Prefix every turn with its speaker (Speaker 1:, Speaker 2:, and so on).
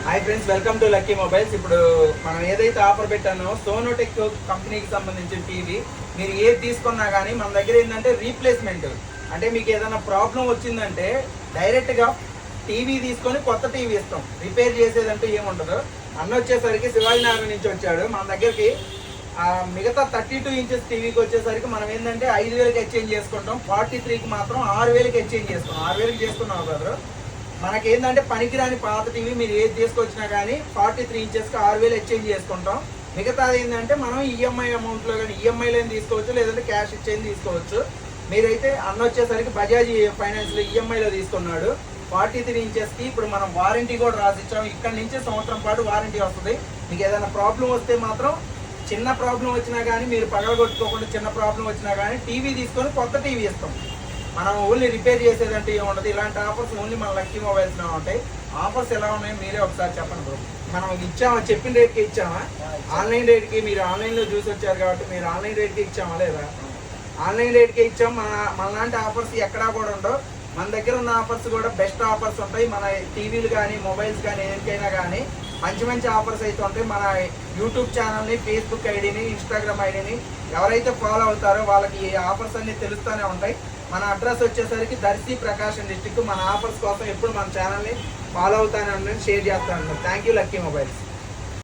Speaker 1: Hi friends, welcome to lucky mobiles. ఇప్పుడు మనం ఏదైతే ఆఫర్ పెట్టానో సోనోటెక్ కంపెనీకి సంబంధించిన టీవీ మీరు ఏది తీసుకున్నా కానీ మన దగ్గర ఏంటంటే రీప్లేస్మెంట్, అంటే మీకు ఏదైనా ప్రాబ్లం వచ్చిందంటే డైరెక్ట్గా టీవీ తీసుకొని కొత్త టీవీ ఇస్తాం. రిపేర్ చేసేదంటూ ఏముండదు. అన్న వచ్చేసరికి శివాజీనగర్ నుంచి వచ్చాడు మన దగ్గరికి. మిగతా 32 ఇంచెస్ టీవీకి వచ్చేసరికి మనం ఏంటంటే 5,000కి ఎక్స్చేంజ్ చేసుకుంటాం. 43కి మాత్రం 6,000కి ఎక్స్చేంజ్ చేసుకున్నాం. 6,000కి చేసుకున్నాం బ్రదర్. మనకేంటంటే పనికిరాని పాత టీవీ మీరు ఏది తీసుకొచ్చినా కానీ 43 ఇంచెస్కి 6,000 ఎక్స్చేంజ్ చేసుకుంటాం. మిగతాది ఏంటంటే మనం ఈఎంఐ అమౌంట్లో కానీ ఈఎంఐలో తీసుకోవచ్చు, లేదంటే క్యాష్ ఇచ్చేది తీసుకోవచ్చు. మీరైతే అన్న వచ్చేసరికి బజాజ్ ఫైనాన్స్లో ఈఎంఐలో తీసుకున్నాడు. 43 ఇంచెస్కి ఇప్పుడు మనం వారంటీ కూడా రాసిచ్చాం. ఇక్కడ నుంచి సంవత్సరం పాటు వారంటీ వస్తుంది. మీకు ఏదైనా ప్రాబ్లం వస్తే మాత్రం, చిన్న ప్రాబ్లం వచ్చినా కానీ మీరు పగలగొట్టుకోకుండా చిన్న ప్రాబ్లం వచ్చినా కానీ టీవీ తీసుకొని కొత్త టీవీ ఇస్తాం. మనం ఓన్లీ రిపేర్ చేసేదంటే ఏముండదు. ఇలాంటి ఆఫర్స్ ఓన్లీ మన లక్కీ మొబైల్స్లో ఉంటాయి. ఆఫర్స్ ఎలా ఉన్నాయో మీరే ఒకసారి చెప్పండి బ్రో. మనం ఇచ్చామా, చెప్పిన రేట్కి ఇచ్చామా? ఆన్లైన్ రేట్కి మీరు ఆన్లైన్లో చూసి వచ్చారు కాబట్టి మీరు ఆన్లైన్ రేట్కి ఇచ్చామా లేదా? ఆన్లైన్ రేట్కి ఇచ్చాం. మన లాంటి ఆఫర్స్ ఎక్కడా కూడా ఉండవు. మన దగ్గర ఉన్న ఆఫర్స్ కూడా బెస్ట్ ఆఫర్స్ ఉంటాయి. మన టీవీలు కానీ మొబైల్స్ కానీ ఏదైనా కానీ మంచి మంచి ఆఫర్స్ అయితే ఉంటాయి. మన యూట్యూబ్ ఛానల్ని, ఫేస్బుక్ ఐడిని, ఇన్స్టాగ్రామ్ ఐడిని ఎవరైతే ఫాలో అవుతారో వాళ్ళకి ఈ ఆఫర్స్ అన్నీ తెలుస్తూనే ఉంటాయి. మన అడ్రస్ వచ్చేసరికి దర్శి, ప్రకాశం డిస్టిక్. మన ఆఫర్స్ కోసం ఎప్పుడు మన ఛానల్ని ఫాలో అవుతానే ఉండండి, షేర్ చేస్తాను. Thank you lucky mobiles.